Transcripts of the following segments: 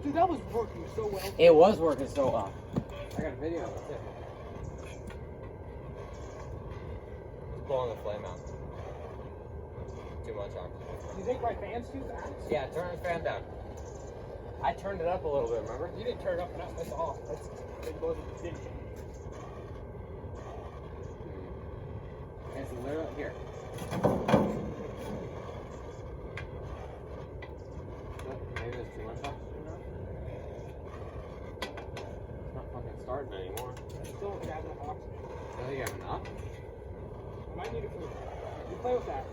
Dude, that was working so well. It was working so well. I got a video of it too. It's blowing the flame out. Too much oxygen. You think my fan's too fast? Yeah, turn the fan down. I turned it up a little bit, remember? You didn't turn it up enough. That's off. It wasn't didn't. It's literally here. Maybe there's too much oxygen now. It's not fucking starting anymore. I still don't have enough oxygen. Do you have enough? I might need it for. You play with that.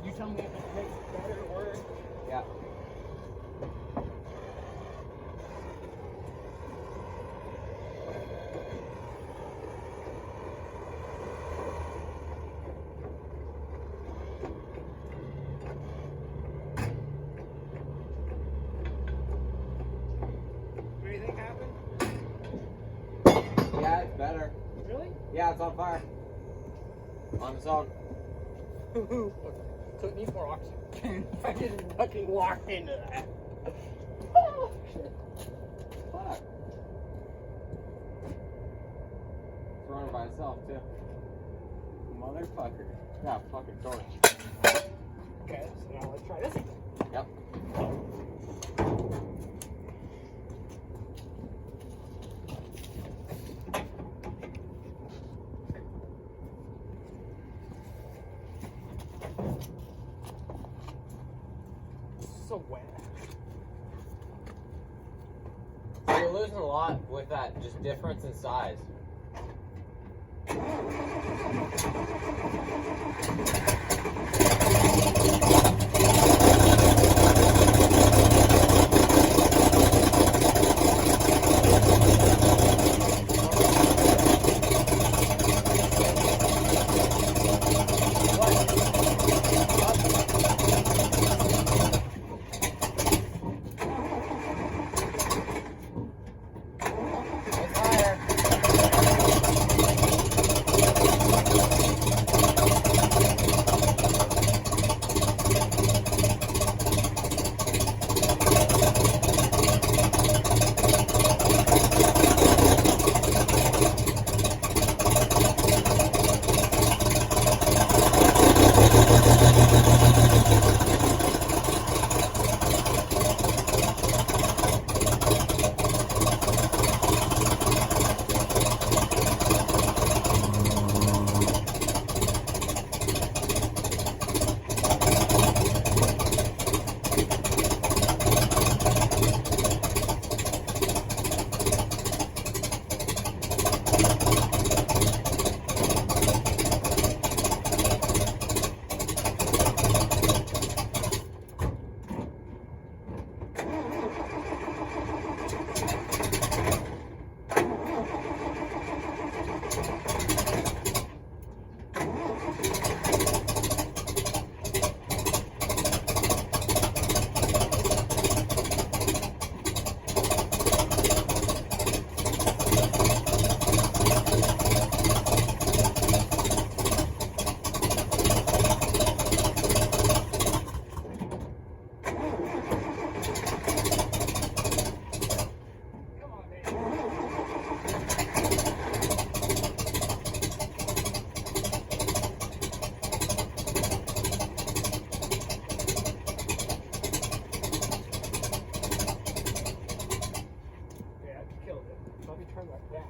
You tell me if it makes it better or worse. Yeah. Anything happen? Yeah, it's better. Really? Yeah, it's on fire. On its own. So it needs more oxygen. If I just fucking walk into that. Oh, shit. Fuck. It's running by itself, too. Motherfucker. Yeah, fucking torch. Okay, so now let's try this again. Yep. So wet. So you're losing a lot with that just difference in size. It's higher. Come on, man. Yeah, I killed it. Let me turn that down.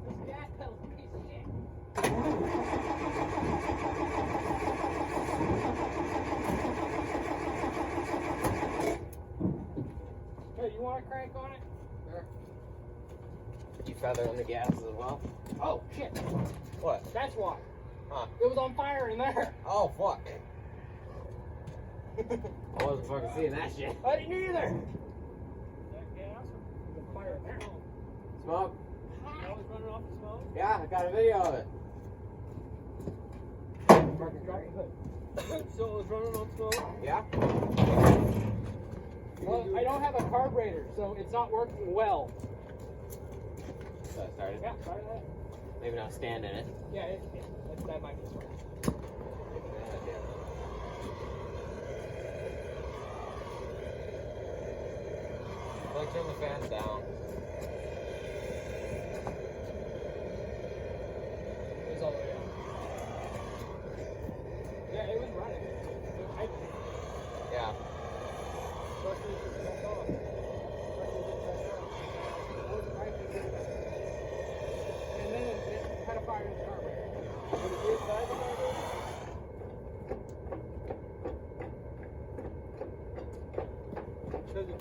This gas pedal's a piece of shit. Hey, you want to crank on it? Sure. You feather in the gas as well? Oh, shit. What? That's why. Huh? It was on fire in there. Oh, fuck. I wasn't fucking seeing that shit. I didn't either. there. Now. Smoke? Now it's running off the smoke. Yeah, I got a video of it. Marcus, drop the hood. So it's running on smoke? Yeah? Well, I don't have a carburetor, so it's not working well. So I started. Yeah, sorry that. Maybe not stand in it. Yeah, that might be smart. Like, turn the fans down. It was all the way up. Yeah, it was running. It was hyping. Yeah. Especially if it's turned off. Especially if it's turned on. It wasn't hyping. And then it had a fire in the carburetor. Did it get inside the carburetor? Because it